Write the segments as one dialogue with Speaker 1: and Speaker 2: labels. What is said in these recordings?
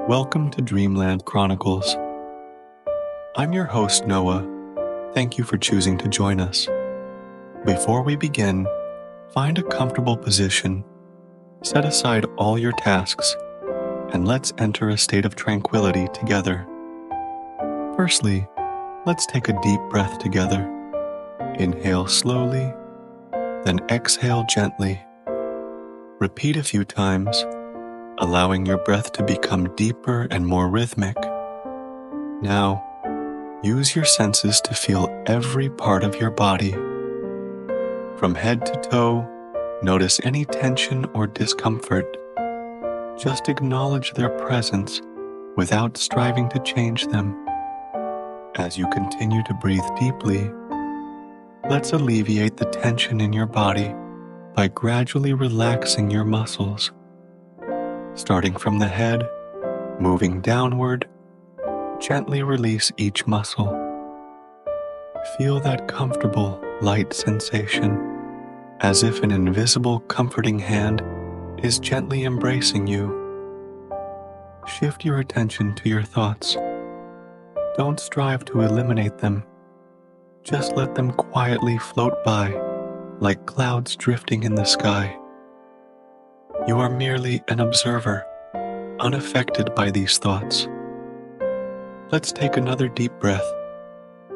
Speaker 1: Welcome to Dreamland Chronicles. I'm your host, Noah. Thank you for choosing to join us. Before we begin, find a comfortable position, set aside all your tasks, and let's enter a state of tranquility together. Firstly, let's take a deep breath together. Inhale slowly, then exhale gently. Repeat a few times, allowing your breath to become deeper and more rhythmic. Now, use your senses to feel every part of your body. From head to toe, notice any tension or discomfort. Just acknowledge their presence without striving to change them. As you continue to breathe deeply, let's alleviate the tension in your body by gradually relaxing your muscles. Starting from the head, moving downward, gently release each muscle. Feel that comfortable, light sensation, as if an invisible, comforting hand is gently embracing you. Shift your attention to your thoughts. Don't strive to eliminate them. Just let them quietly float by, like clouds drifting in the sky. You are merely an observer, unaffected by these thoughts. Let's take another deep breath,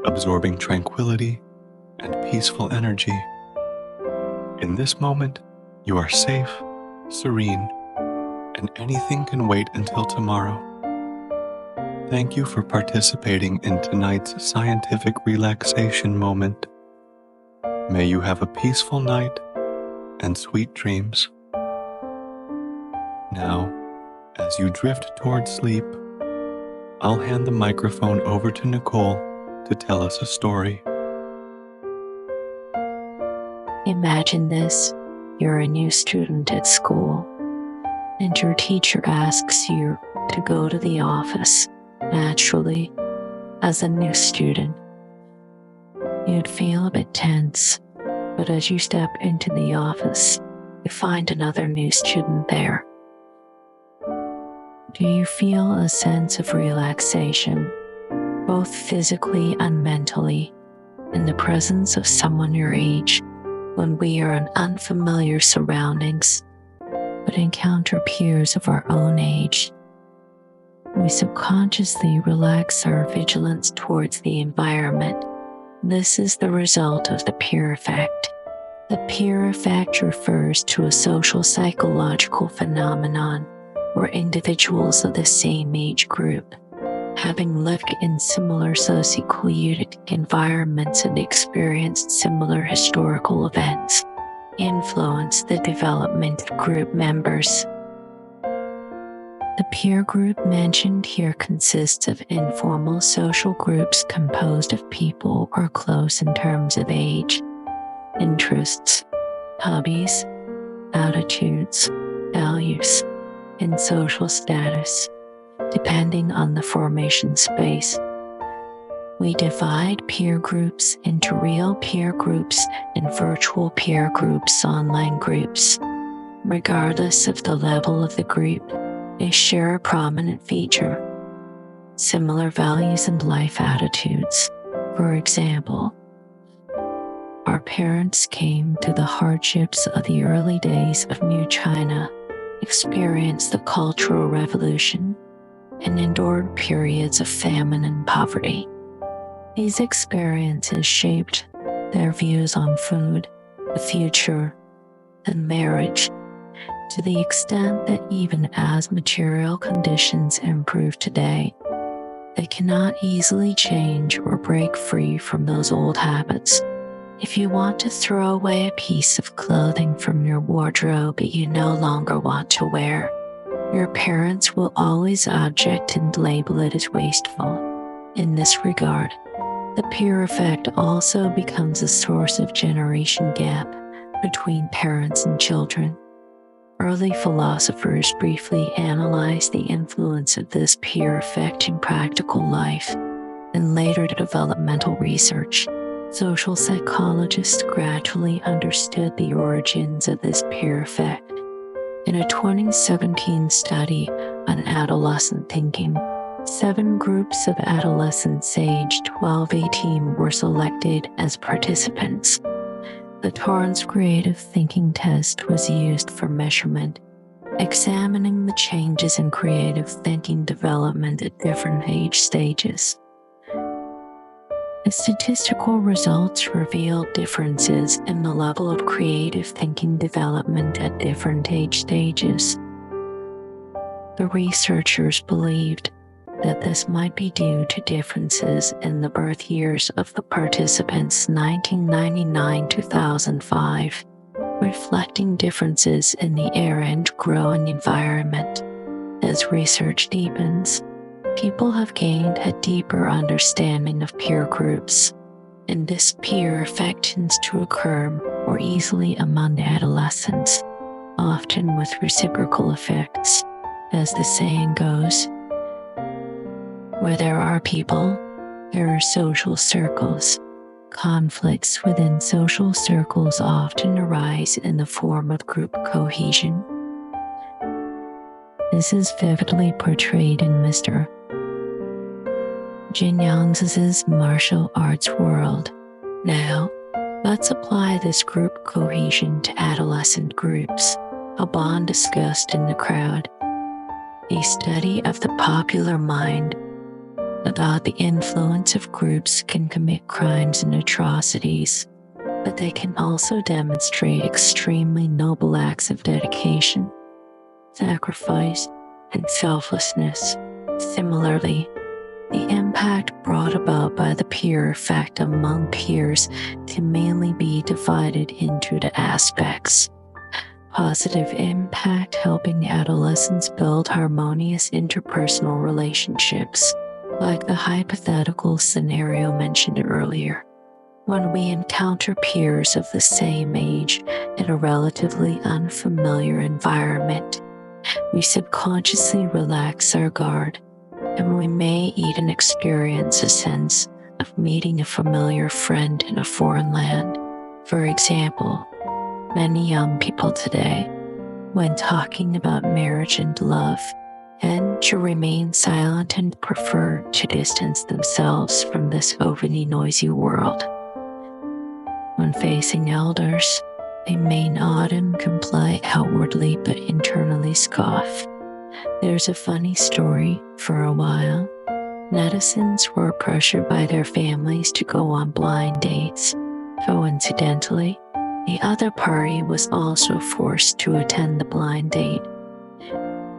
Speaker 1: absorbing tranquility and peaceful energy. In this moment, you are safe, serene, and anything can wait until tomorrow. Thank you for participating in tonight's scientific relaxation moment. May you have a peaceful night and sweet dreams. Now, as you drift towards sleep, I'll hand the microphone over to Nicole to tell us a story.
Speaker 2: Imagine this. You're a new student at school, and your teacher asks you to go to the office. Naturally, as a new student, you'd feel a bit tense, but as you step into the office, you find another new student there. Do you feel a sense of relaxation, both physically and mentally, in the presence of someone your age when we are in unfamiliar surroundings, but encounter peers of our own age? We subconsciously relax our vigilance towards the environment. This is the result of the peer effect. The peer effect refers to a social psychological phenomenon where individuals of the same age group, having lived in similar socioeconomic environments and experienced similar historical events, influence the development of group members. The peer group mentioned here consists of informal social groups composed of people who are close in terms of age, interests, hobbies, attitudes, values, and social status, depending on the formation space. We divide peer groups into real peer groups and virtual peer groups, online groups. Regardless of the level of the group, they share a prominent feature: similar values and life attitudes. For example, our parents came through the hardships of the early days of New China, experienced the Cultural Revolution, and endured periods of famine and poverty. These experiences shaped their views on food, the future, and marriage, to the extent that even as material conditions improve today, they cannot easily change or break free from those old habits. If you want to throw away a piece of clothing from your wardrobe that you no longer want to wear, your parents will always object and label it as wasteful. In this regard, the peer effect also becomes a source of generation gap between parents and children. Early philosophers briefly analyzed the influence of this peer effect in practical life, and later developmental research. Social psychologists gradually understood the origins of this peer effect. In a 2017 study on adolescent thinking. 7 groups of adolescents aged 12-18 were selected as participants. The Torrance Creative Thinking Test was used for measurement, examining the changes in creative thinking development at different age stages. The statistical results revealed differences in the level of creative thinking development at different age stages. The researchers believed that this might be due to differences in the birth years of the participants 1999-2005, reflecting differences in the era and growing environment. As research deepens, people have gained a deeper understanding of peer groups, and this peer effect tends to occur more easily among adolescents, often with reciprocal effects. As the saying goes, where there are people, there are social circles. Conflicts within social circles often arise in the form of group cohesion. This is vividly portrayed in Mr. Jin Yang's martial arts world. Now, let's apply this group cohesion to adolescent groups, a bond discussed in the crowd. A study of the popular mind about the influence of groups can commit crimes and atrocities, but they can also demonstrate extremely noble acts of dedication, sacrifice, and selflessness. Similarly, the impact brought about by the peer effect among peers can mainly be divided into the aspects. Positive impact, helping adolescents build harmonious interpersonal relationships, like the hypothetical scenario mentioned earlier. When we encounter peers of the same age in a relatively unfamiliar environment, we subconsciously relax our guard, and we may even experience a sense of meeting a familiar friend in a foreign land. For example, many young people today, when talking about marriage and love, tend to remain silent and prefer to distance themselves from this overly noisy world. When facing elders, they may nod and comply outwardly but internally scoff. There's a funny story. For a while, netizens were pressured by their families to go on blind dates. Coincidentally, the other party was also forced to attend the blind date.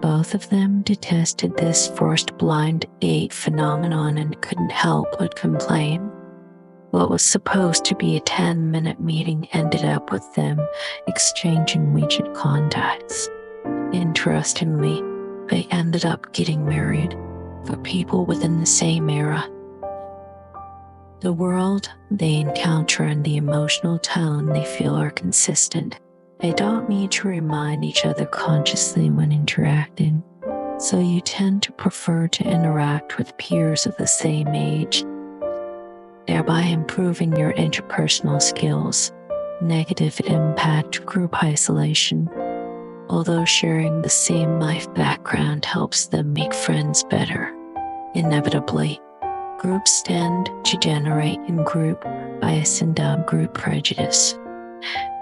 Speaker 2: Both of them detested this forced blind date phenomenon and couldn't help but complain. What was supposed to be a 10-minute meeting ended up with them exchanging WeChat contacts. Interestingly, they ended up getting married for people within the same era. The world they encounter and the emotional tone they feel are consistent. They don't need to remind each other consciously when interacting, so you tend to prefer to interact with peers of the same age, thereby improving your interpersonal skills. Negative impact group isolation. Although sharing the same life background helps them make friends better, inevitably, groups tend to generate in-group bias and group prejudice,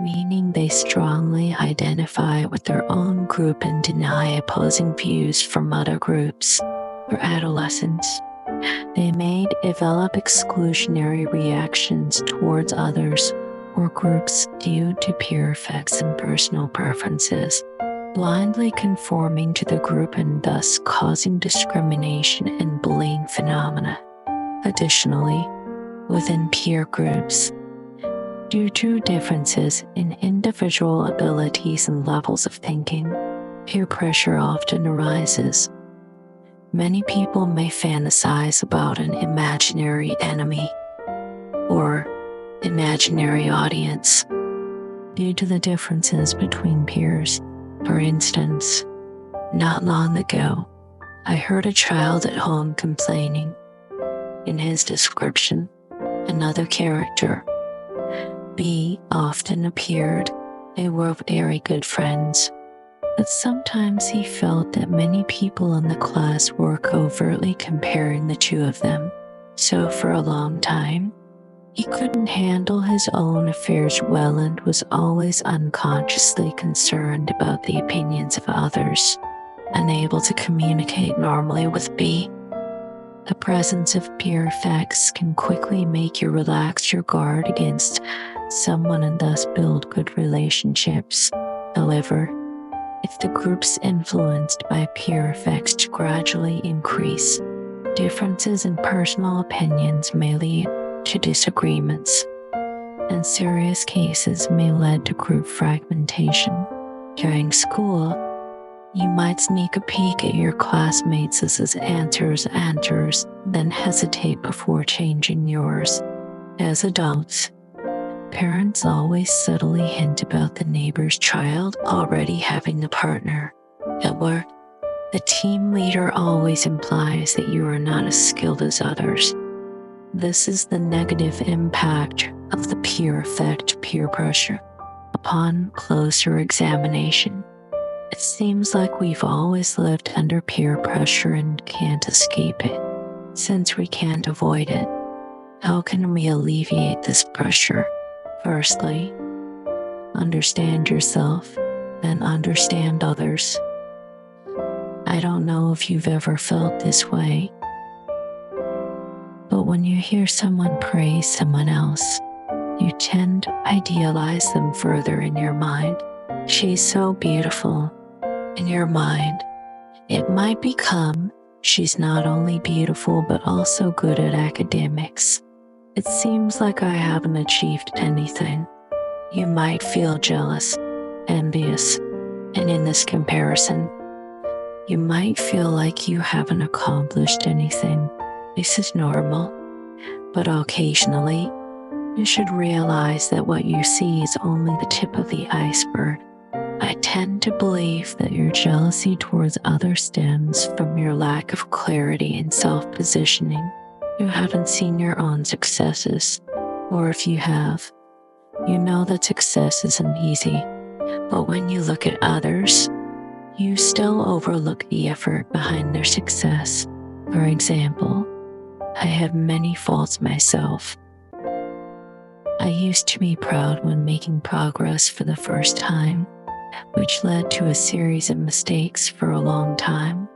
Speaker 2: meaning they strongly identify with their own group and deny opposing views from other groups. For adolescents, they may develop exclusionary reactions towards others or groups due to peer effects and personal preferences, blindly conforming to the group and thus causing discrimination and bullying phenomena. Additionally, within peer groups, due to differences in individual abilities and levels of thinking, peer pressure often arises. Many people may fantasize about an imaginary enemy or imaginary audience due to the differences between peers. For instance, not long ago, I heard a child at home complaining. In his description, another character, B, often appeared. They were very good friends. but sometimes he felt that many people in the class were covertly comparing the two of them. So for a long time, he couldn't handle his own affairs well and was always unconsciously concerned about the opinions of others, unable to communicate normally with B. The presence of peer effects can quickly make you relax your guard against someone and thus build good relationships. However, if the group's influenced by peer effects to gradually increase, differences in personal opinions may lead to disagreements, and serious cases may lead to group fragmentation. During school, you might sneak a peek at your classmates' answers, then hesitate before changing yours. As adults, parents always subtly hint about the neighbor's child already having a partner. At work, the team leader always implies that you are not as skilled as others. This is the negative impact of the peer effect, peer pressure. Upon closer examination, it seems like we've always lived under peer pressure and can't escape it. Since we can't avoid it, how can we alleviate this pressure? Firstly, understand yourself, then understand others. I don't know if you've ever felt this way, but when you hear someone praise someone else, you tend to idealize them further in your mind. She's so beautiful. In your mind, it might become, she's not only beautiful but also good at academics. It seems like I haven't achieved anything. You might feel jealous, envious, and in this comparison, you might feel like you haven't accomplished anything. This is normal, but occasionally, you should realize that what you see is only the tip of the iceberg. I tend to believe that your jealousy towards others stems from your lack of clarity and self-positioning. You haven't seen your own successes, or if you have, you know that success isn't easy. But when you look at others, you still overlook the effort behind their success. For example, I have many faults myself. I used to be proud when making progress for the first time, which led to a series of mistakes for a long time.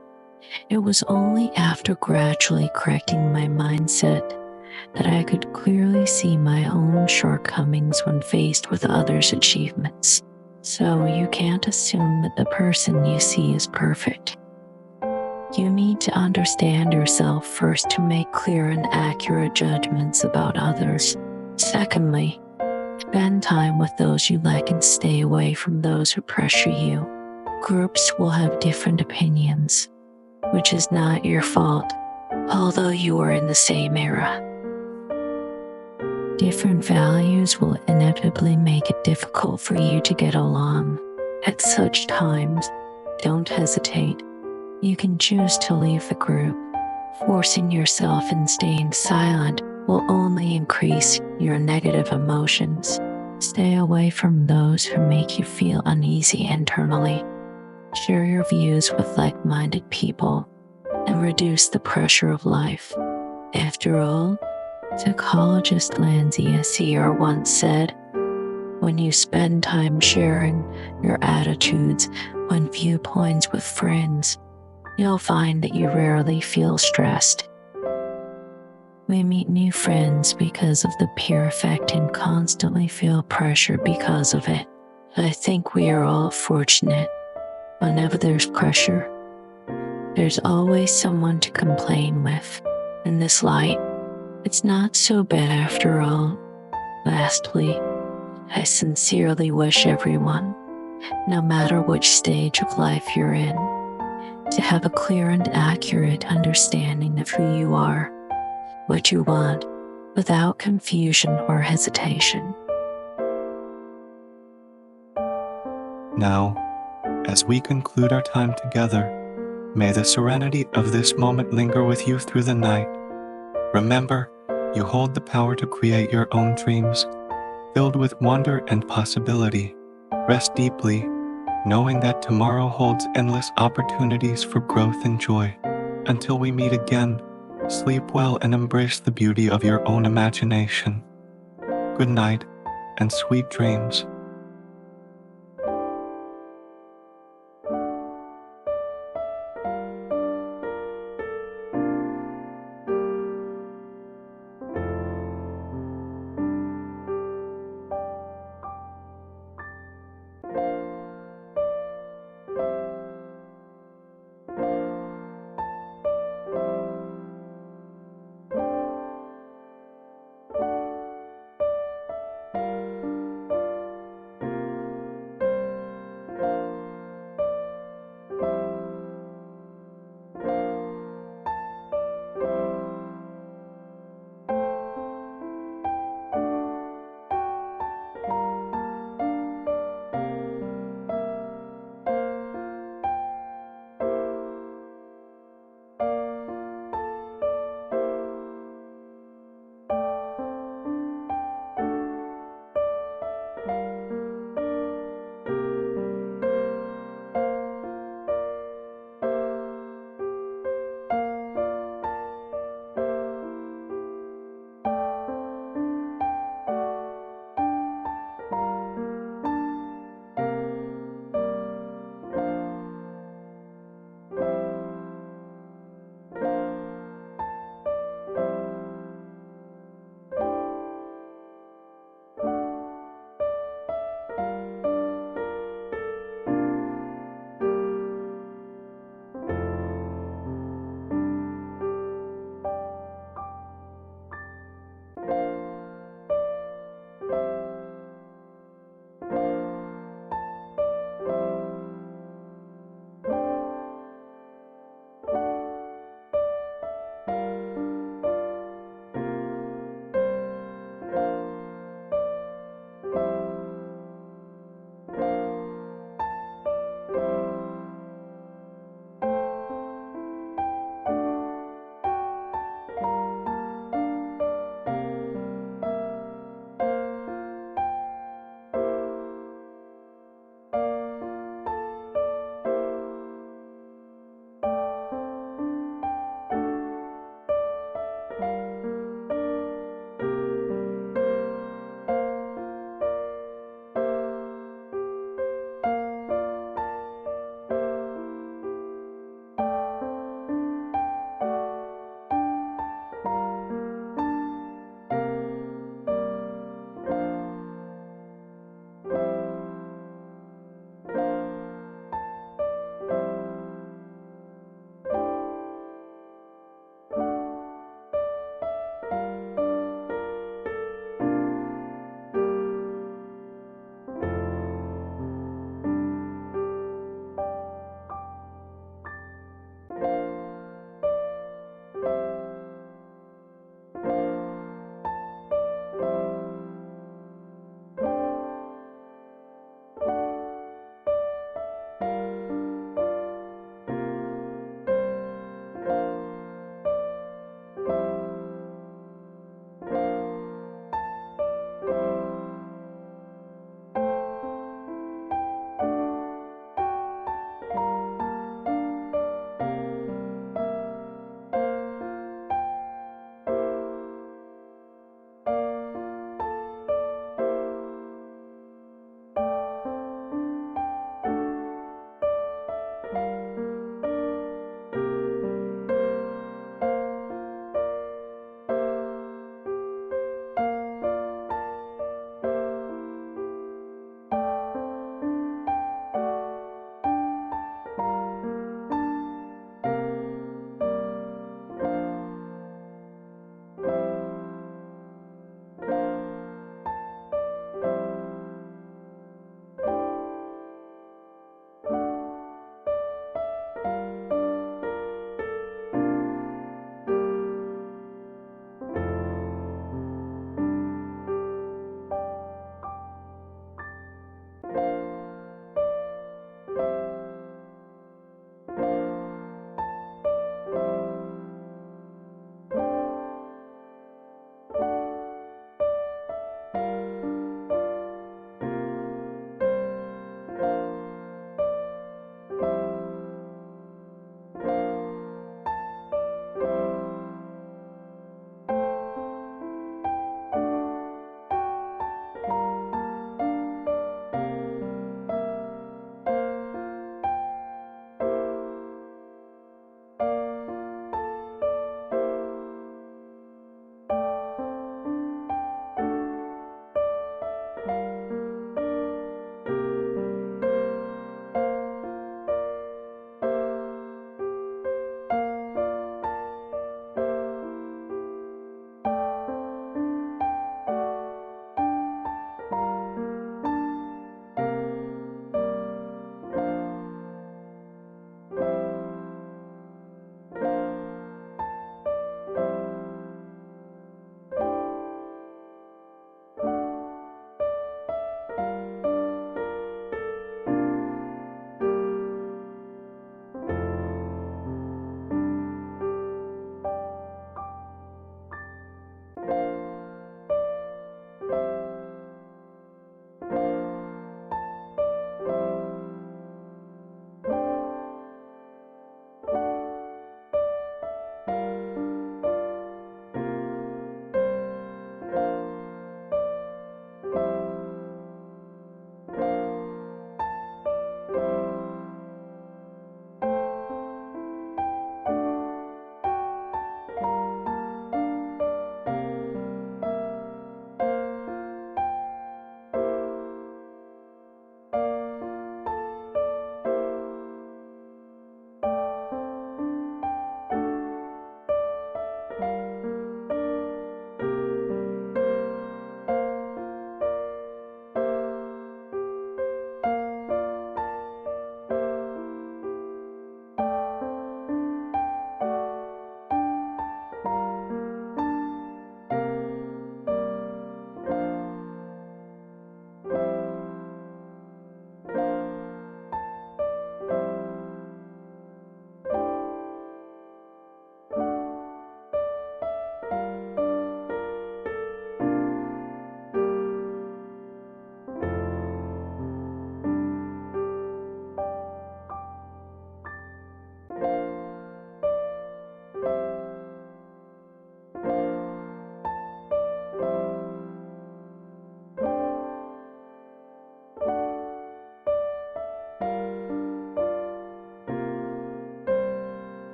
Speaker 2: It was only after gradually correcting my mindset that I could clearly see my own shortcomings when faced with others' achievements. So you can't assume that the person you see is perfect. You need to understand yourself first to make clear and accurate judgments about others. Secondly, spend time with those you like and stay away from those who pressure you. Groups will have different opinions, which is not your fault, although you are in the same era. Different values will inevitably make it difficult for you to get along. At such times, don't hesitate. You can choose to leave the group. Forcing yourself and staying silent will only increase your negative emotions. Stay away from those who make you feel uneasy internally. Share your views with like-minded people and reduce the pressure of life. After all, psychologist Lin Wei once said, when you spend time sharing your attitudes and viewpoints with friends, you'll find that you rarely feel stressed. We meet new friends because of the peer effect and constantly feel pressure because of it. I think we are all fortunate. Whenever there's pressure, there's always someone to complain with. In this light, it's not so bad after all. Lastly, I sincerely wish everyone, no matter which stage of life you're in, to have a clear and accurate understanding of who you are, what you want, without confusion or hesitation.
Speaker 1: Now, as we conclude our time together, may the serenity of this moment linger with you through the night. Remember, you hold the power to create your own dreams, filled with wonder and possibility. Rest deeply, knowing that tomorrow holds endless opportunities for growth and joy. Until we meet again, sleep well and embrace the beauty of your own imagination. Good night and sweet dreams.